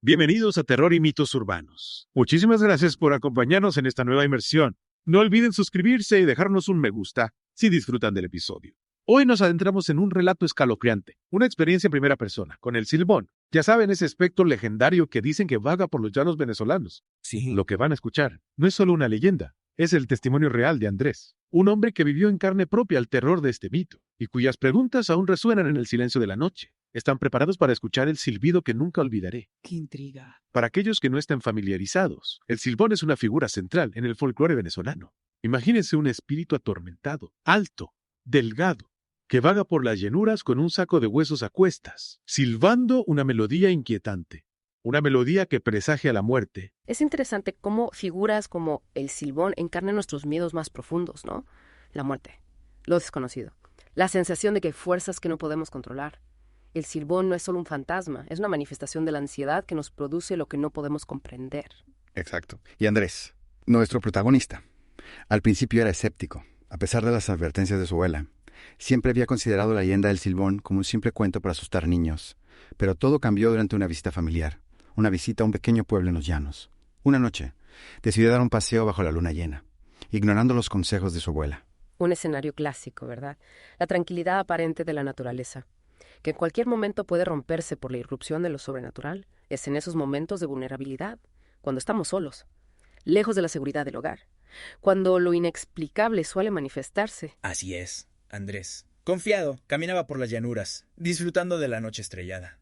Bienvenidos a Terror y Mitos Urbanos. Muchísimas gracias por acompañarnos en esta nueva inmersión. No olviden suscribirse y dejarnos un me gusta si disfrutan del episodio. Hoy nos adentramos en un relato escalofriante, una experiencia en primera persona, con el Silbón. Ya saben, ese espectro legendario que dicen que vaga por los llanos venezolanos. Sí. Lo que van a escuchar no es solo una leyenda, es el testimonio real de Andrés, un hombre que vivió en carne propia el terror de este mito, y cuyas preguntas aún resuenan en el silencio de la noche. ¿Están preparados para escuchar el silbido que nunca olvidaré? ¡Qué intriga! Para aquellos que no estén familiarizados, el silbón es una figura central en el folclore venezolano. Imagínense un espíritu atormentado, alto, delgado, que vaga por las llanuras con un saco de huesos a cuestas, silbando una melodía inquietante, una melodía que presagia la muerte. Es interesante cómo figuras como el Silbón encarnan nuestros miedos más profundos, ¿no? La muerte, lo desconocido, la sensación de que hay fuerzas que no podemos controlar. El Silbón no es solo un fantasma, es una manifestación de la ansiedad que nos produce lo que no podemos comprender. Exacto. Y Andrés, nuestro protagonista, al principio era escéptico, a pesar de las advertencias de su abuela. Siempre había considerado la leyenda del Silbón como un simple cuento para asustar niños. Pero todo cambió durante una visita familiar, una visita a un pequeño pueblo en los llanos. Una noche, decidió dar un paseo bajo la luna llena, ignorando los consejos de su abuela. Un escenario clásico, ¿verdad? La tranquilidad aparente de la naturaleza, que en cualquier momento puede romperse por la irrupción de lo sobrenatural. Es en esos momentos de vulnerabilidad, cuando estamos solos, lejos de la seguridad del hogar, cuando lo inexplicable suele manifestarse. Así es, Andrés. Confiado, caminaba por las llanuras, disfrutando de la noche estrellada.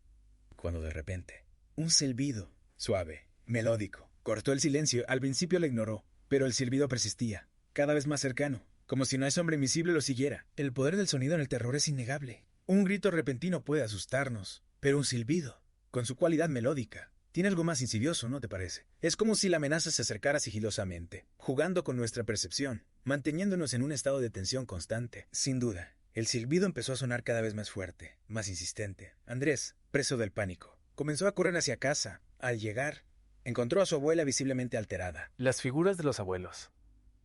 Cuando de repente, un silbido, suave, melódico, cortó el silencio. Al principio lo ignoró, pero el silbido persistía, cada vez más cercano, como si una sombra invisible lo siguiera. El poder del sonido en el terror es innegable. Un grito repentino puede asustarnos, pero un silbido, con su cualidad melódica, tiene algo más insidioso, ¿no te parece? Es como si la amenaza se acercara sigilosamente, jugando con nuestra percepción, manteniéndonos en un estado de tensión constante. Sin duda, el silbido empezó a sonar cada vez más fuerte, más insistente. Andrés, preso del pánico, comenzó a correr hacia casa. Al llegar, encontró a su abuela visiblemente alterada. Las figuras de los abuelos,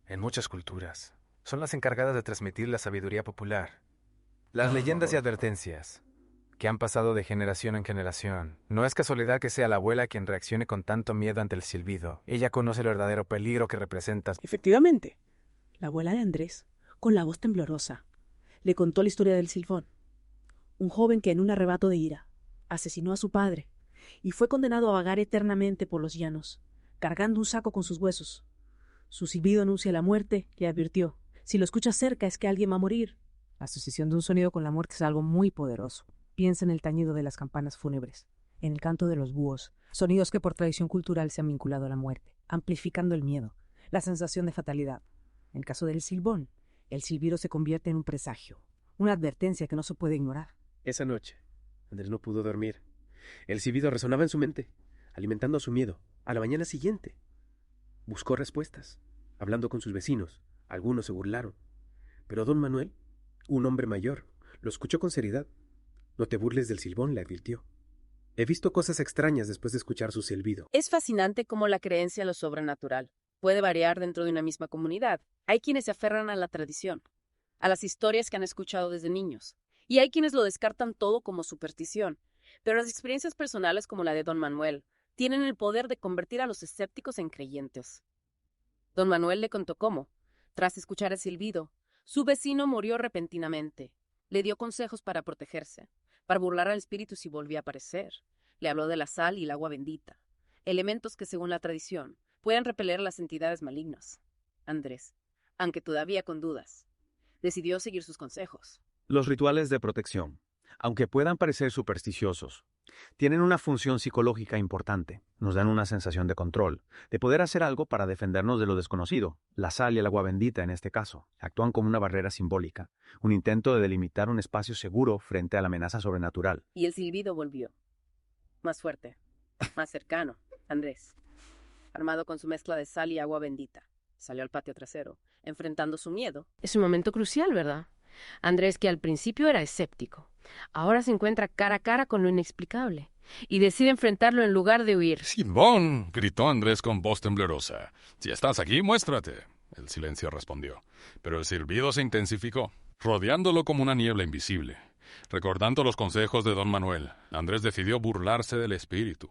en muchas culturas, son las encargadas de transmitir la sabiduría popular. Las leyendas y advertencias que han pasado de generación en generación. No es casualidad que sea la abuela quien reaccione con tanto miedo ante el silbido. Ella conoce el verdadero peligro que representa. Efectivamente, la abuela de Andrés, con la voz temblorosa, le contó la historia del Silbón, un joven que en un arrebato de ira asesinó a su padre y fue condenado a vagar eternamente por los llanos, cargando un saco con sus huesos. Su silbido anuncia la muerte, le advirtió. Si lo escuchas cerca es que alguien va a morir. La asociación de un sonido con la muerte es algo muy poderoso. Piensa en el tañido de las campanas fúnebres, en el canto de los búhos, sonidos que por tradición cultural se han vinculado a la muerte, amplificando el miedo, la sensación de fatalidad. En el caso del Silbón, el silbido se convierte en un presagio, una advertencia que no se puede ignorar. Esa noche, Andrés no pudo dormir. El silbido resonaba en su mente, alimentando su miedo. A la mañana siguiente, buscó respuestas, hablando con sus vecinos. Algunos se burlaron. Pero don Manuel, un hombre mayor, lo escuchó con seriedad. No te burles del Silbón, le advirtió. He visto cosas extrañas después de escuchar su silbido. Es fascinante cómo la creencia en lo sobrenatural puede variar dentro de una misma comunidad. Hay quienes se aferran a la tradición, a las historias que han escuchado desde niños, y hay quienes lo descartan todo como superstición. Pero las experiencias personales como la de don Manuel tienen el poder de convertir a los escépticos en creyentes. Don Manuel le contó cómo, tras escuchar el silbido, su vecino murió repentinamente. Le dio consejos para protegerse, para burlar al espíritu si volvía a aparecer. Le habló de la sal y el agua bendita, elementos que, según la tradición, pueden repeler a las entidades malignas. Andrés, aunque todavía con dudas, decidió seguir sus consejos. Los rituales de protección, aunque puedan parecer supersticiosos, tienen una función psicológica importante. Nos dan una sensación de control, de poder hacer algo para defendernos de lo desconocido. La sal y el agua bendita, en este caso, actúan como una barrera simbólica, un intento de delimitar un espacio seguro frente a la amenaza sobrenatural. Y el silbido volvió. Más fuerte, más cercano. Andrés, armado con su mezcla de sal y agua bendita, salió al patio trasero, enfrentando su miedo. Es un momento crucial, ¿verdad? Andrés, que al principio era escéptico, ahora se encuentra cara a cara con lo inexplicable y decide enfrentarlo en lugar de huir. «Silbón», gritó Andrés con voz temblorosa. «Si estás aquí, muéstrate». El silencio respondió, pero el silbido se intensificó, rodeándolo como una niebla invisible. Recordando los consejos de don Manuel, Andrés decidió burlarse del espíritu.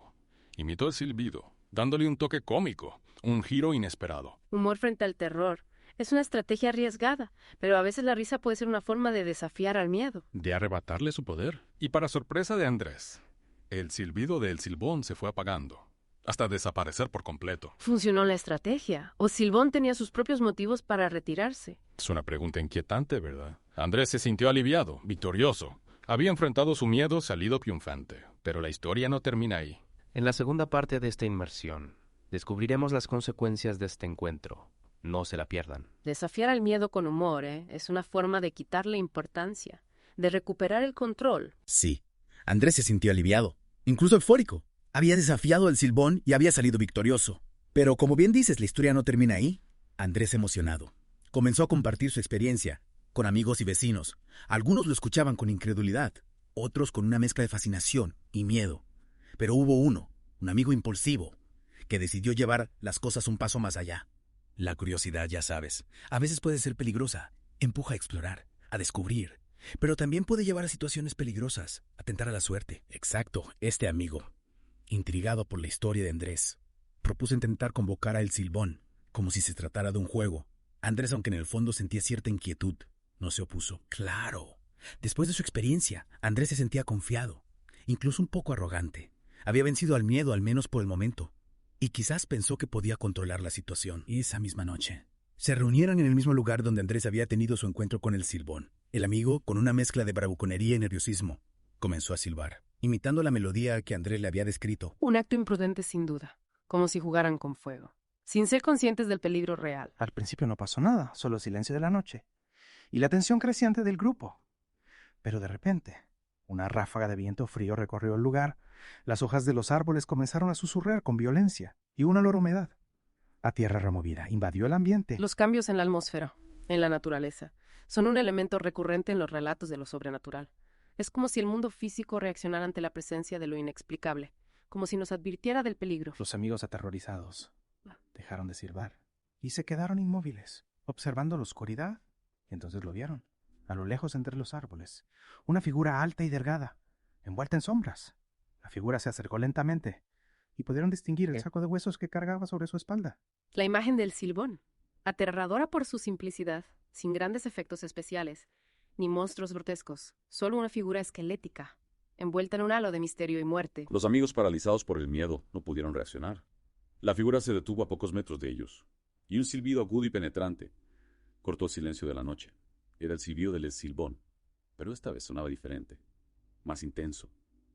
Imitó el silbido, dándole un toque cómico, un giro inesperado. Humor frente al terror. Es una estrategia arriesgada, pero a veces la risa puede ser una forma de desafiar al miedo. De arrebatarle su poder. Y para sorpresa de Andrés, el silbido del Silbón se fue apagando, hasta desaparecer por completo. Funcionó la estrategia, o Silbón tenía sus propios motivos para retirarse. Es una pregunta inquietante, ¿verdad? Andrés se sintió aliviado, victorioso. Había enfrentado su miedo, salido triunfante. Pero la historia no termina ahí. En la segunda parte de esta inmersión, descubriremos las consecuencias de este encuentro. No se la pierdan. Desafiar al miedo con humor, es una forma de quitarle importancia, de recuperar el control. Sí, Andrés se sintió aliviado, incluso eufórico. Había desafiado al Silbón y había salido victorioso. Pero como bien dices, la historia no termina ahí. Andrés emocionado. Comenzó a compartir su experiencia con amigos y vecinos. Algunos lo escuchaban con incredulidad, otros con una mezcla de fascinación y miedo. Pero hubo uno, un amigo impulsivo, que decidió llevar las cosas un paso más allá. La curiosidad, ya sabes, a veces puede ser peligrosa. Empuja a explorar, a descubrir. Pero también puede llevar a situaciones peligrosas, a tentar a la suerte. Exacto, este amigo, intrigado por la historia de Andrés, propuso intentar convocar a El Silbón, como si se tratara de un juego. Andrés, aunque en el fondo sentía cierta inquietud, no se opuso. Claro, después de su experiencia, Andrés se sentía confiado, incluso un poco arrogante. Había vencido al miedo, al menos por el momento, y quizás pensó que podía controlar la situación. Esa misma noche, se reunieron en el mismo lugar donde Andrés había tenido su encuentro con El Silbón. El amigo, con una mezcla de bravuconería y nerviosismo, comenzó a silbar, imitando la melodía que Andrés le había descrito. Un acto imprudente sin duda, como si jugaran con fuego, sin ser conscientes del peligro real. Al principio no pasó nada, solo silencio de la noche y la tensión creciente del grupo. Pero de repente, una ráfaga de viento frío recorrió el lugar. Las hojas de los árboles comenzaron a susurrar con violencia y un olor a humedad. La tierra removida invadió el ambiente. Los cambios en la atmósfera, en la naturaleza, son un elemento recurrente en los relatos de lo sobrenatural. Es como si el mundo físico reaccionara ante la presencia de lo inexplicable, como si nos advirtiera del peligro. Los amigos aterrorizados dejaron de silbar y se quedaron inmóviles, observando la oscuridad. Y entonces lo vieron, a lo lejos entre los árboles, una figura alta y delgada, envuelta en sombras. La figura se acercó lentamente y pudieron distinguir el saco de huesos que cargaba sobre su espalda. La imagen del Silbón, aterradora por su simplicidad, sin grandes efectos especiales, ni monstruos grotescos, solo una figura esquelética, envuelta en un halo de misterio y muerte. Los amigos, paralizados por el miedo, no pudieron reaccionar. La figura se detuvo a pocos metros de ellos, y un silbido agudo y penetrante cortó el silencio de la noche. Era el silbido del Silbón, pero esta vez sonaba diferente, más intenso,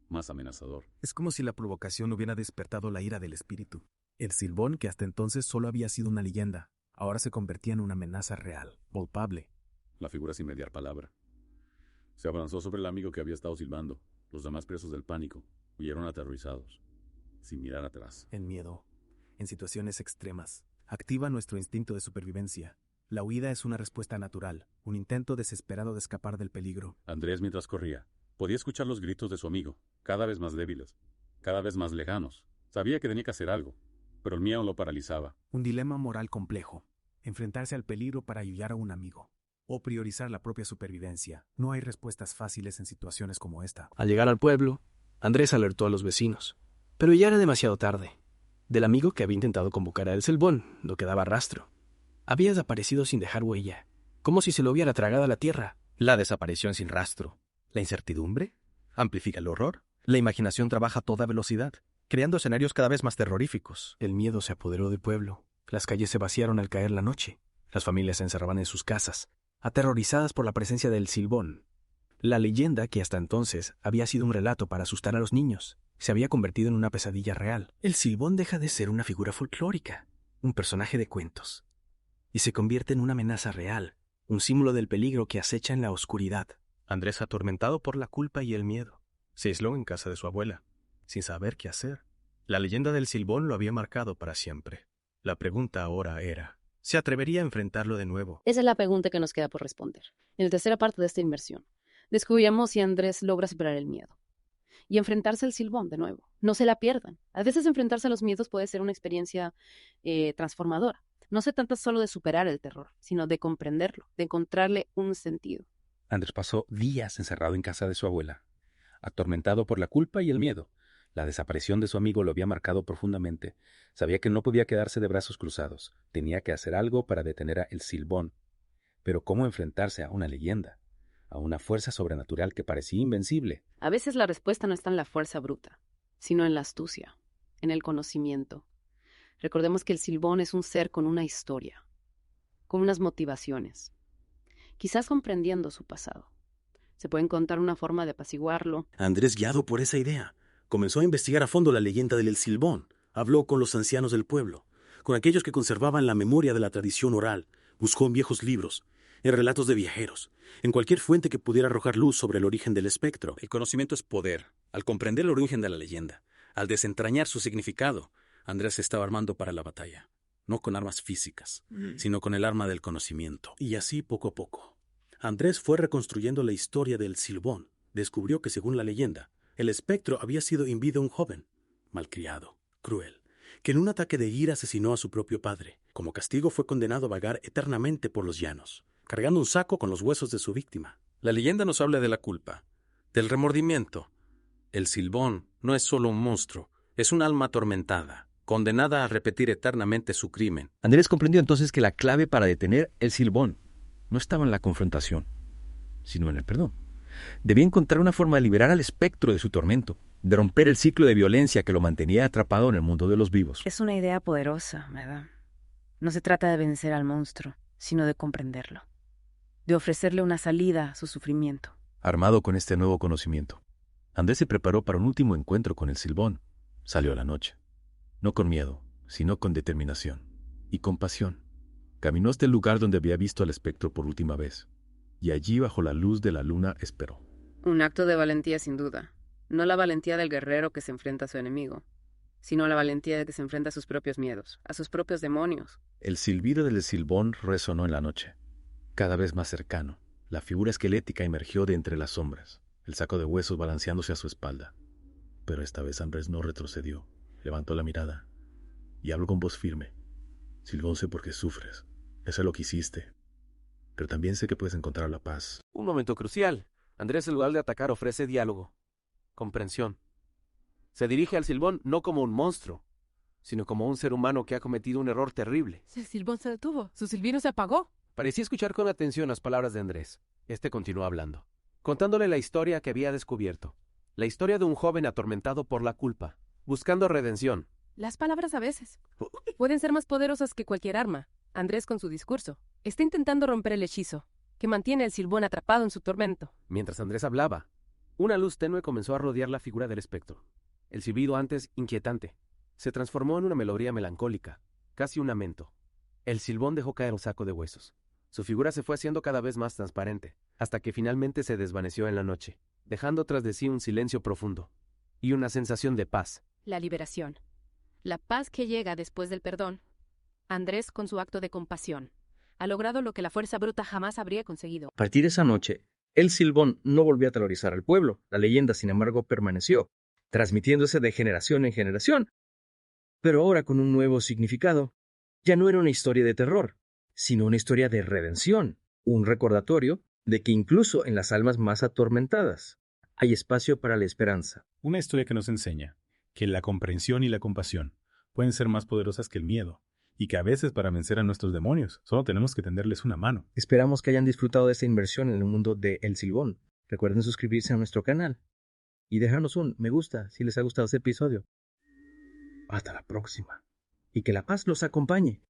más amenazador. Es como si la provocación hubiera despertado la ira del espíritu. El Silbón, que hasta entonces solo había sido una leyenda, ahora se convertía en una amenaza real, palpable. La figura, sin mediar palabra, se abalanzó sobre el amigo que había estado silbando. Los demás, presos del pánico, huyeron aterrorizados, sin mirar atrás. El miedo, en situaciones extremas, activa nuestro instinto de supervivencia. La huida es una respuesta natural, un intento desesperado de escapar del peligro. Andrés, mientras corría, podía escuchar los gritos de su amigo, cada vez más débiles, cada vez más lejanos. Sabía que tenía que hacer algo, pero el miedo lo paralizaba. Un dilema moral complejo. Enfrentarse al peligro para ayudar a un amigo, o priorizar la propia supervivencia. No hay respuestas fáciles en situaciones como esta. Al llegar al pueblo, Andrés alertó a los vecinos, pero ya era demasiado tarde. Del amigo que había intentado convocar a El Silbón no quedaba rastro. Había desaparecido sin dejar huella, como si se lo hubiera tragado a la tierra. La desaparición sin rastro. La incertidumbre amplifica el horror. La imaginación trabaja a toda velocidad, creando escenarios cada vez más terroríficos. El miedo se apoderó del pueblo. Las calles se vaciaron al caer la noche. Las familias se encerraban en sus casas, aterrorizadas por la presencia del Silbón. La leyenda, que hasta entonces había sido un relato para asustar a los niños, se había convertido en una pesadilla real. El Silbón deja de ser una figura folclórica, un personaje de cuentos, y se convierte en una amenaza real, un símbolo del peligro que acecha en la oscuridad. Andrés, atormentado por la culpa y el miedo, se aisló en casa de su abuela, sin saber qué hacer. La leyenda del Silbón lo había marcado para siempre. La pregunta ahora era, ¿se atrevería a enfrentarlo de nuevo? Esa es la pregunta que nos queda por responder. En la tercera parte de esta inmersión, descubriremos si Andrés logra superar el miedo y enfrentarse al Silbón de nuevo. No se la pierdan. A veces enfrentarse a los miedos puede ser una experiencia transformadora. No se trata solo de superar el terror, sino de comprenderlo, de encontrarle un sentido. Andrés pasó días encerrado en casa de su abuela, atormentado por la culpa y el miedo. La desaparición de su amigo lo había marcado profundamente. Sabía que no podía quedarse de brazos cruzados. Tenía que hacer algo para detener a El Silbón. Pero ¿cómo enfrentarse a una leyenda? A una fuerza sobrenatural que parecía invencible. A veces la respuesta no está en la fuerza bruta, sino en la astucia, en el conocimiento. Recordemos que el Silbón es un ser con una historia, con unas motivaciones, quizás comprendiendo su pasado. Se puede encontrar una forma de apaciguarlo. Andrés, guiado por esa idea, comenzó a investigar a fondo la leyenda del El Silbón. Habló con los ancianos del pueblo, con aquellos que conservaban la memoria de la tradición oral. Buscó en viejos libros, en relatos de viajeros, en cualquier fuente que pudiera arrojar luz sobre el origen del espectro. El conocimiento es poder. Al comprender el origen de la leyenda, al desentrañar su significado, Andrés se estaba armando para la batalla. No con armas físicas, sino con el arma del conocimiento. Y así, poco a poco, Andrés fue reconstruyendo la historia del Silbón. Descubrió que, según la leyenda, el espectro había sido in vida un joven, malcriado, cruel, que en un ataque de ira asesinó a su propio padre. Como castigo fue condenado a vagar eternamente por los llanos, cargando un saco con los huesos de su víctima. La leyenda nos habla de la culpa, del remordimiento. El Silbón no es solo un monstruo, es un alma atormentada, condenada a repetir eternamente su crimen. Andrés comprendió entonces que la clave para detener el Silbón no estaba en la confrontación, sino en el perdón. Debía encontrar una forma de liberar al espectro de su tormento, de romper el ciclo de violencia que lo mantenía atrapado en el mundo de los vivos. Es una idea poderosa, ¿verdad? No se trata de vencer al monstruo, sino de comprenderlo, de ofrecerle una salida a su sufrimiento. Armado con este nuevo conocimiento, Andrés se preparó para un último encuentro con el Silbón. Salió a la noche, no con miedo, sino con determinación y compasión. Caminó hasta el lugar donde había visto al espectro por última vez, y allí bajo la luz de la luna esperó. Un acto de valentía sin duda. No la valentía del guerrero que se enfrenta a su enemigo, sino la valentía de que se enfrenta a sus propios miedos, a sus propios demonios. El silbido del Silbón resonó en la noche, cada vez más cercano. La figura esquelética emergió de entre las sombras, el saco de huesos balanceándose a su espalda. Pero esta vez Andrés no retrocedió, levantó la mirada y habló con voz firme. Silbón, sé por qué sufres, eso es lo que hiciste, pero también sé que puedes encontrar la paz. Un momento crucial. Andrés, en lugar de atacar, ofrece diálogo, comprensión. Se dirige al Silbón no como un monstruo, sino como un ser humano que ha cometido un error terrible. El Silbón se detuvo, su silbido se apagó. Parecía escuchar con atención las palabras de Andrés. Este continuó hablando, contándole la historia que había descubierto. La historia de un joven atormentado por la culpa, buscando redención. Las palabras a veces pueden ser más poderosas que cualquier arma. Andrés, con su discurso, está intentando romper el hechizo que mantiene al Silbón atrapado en su tormento. Mientras Andrés hablaba, una luz tenue comenzó a rodear la figura del espectro. El silbido, antes inquietante, se transformó en una melodía melancólica, casi un lamento. El Silbón dejó caer un saco de huesos. Su figura se fue haciendo cada vez más transparente, hasta que finalmente se desvaneció en la noche, dejando tras de sí un silencio profundo y una sensación de paz. La liberación. La paz que llega después del perdón. Andrés, con su acto de compasión, ha logrado lo que la fuerza bruta jamás habría conseguido. A partir de esa noche, el Silbón no volvió a aterrorizar al pueblo. La leyenda, sin embargo, permaneció, transmitiéndose de generación en generación. Pero ahora con un nuevo significado. Ya no era una historia de terror, sino una historia de redención, un recordatorio de que incluso en las almas más atormentadas hay espacio para la esperanza. Una historia que nos enseña que la comprensión y la compasión pueden ser más poderosas que el miedo, y que a veces para vencer a nuestros demonios solo tenemos que tenderles una mano. Esperamos que hayan disfrutado de esta inmersión en el mundo de El Silbón. Recuerden suscribirse a nuestro canal y dejarnos un me gusta si les ha gustado este episodio. Hasta la próxima. Y que la paz los acompañe.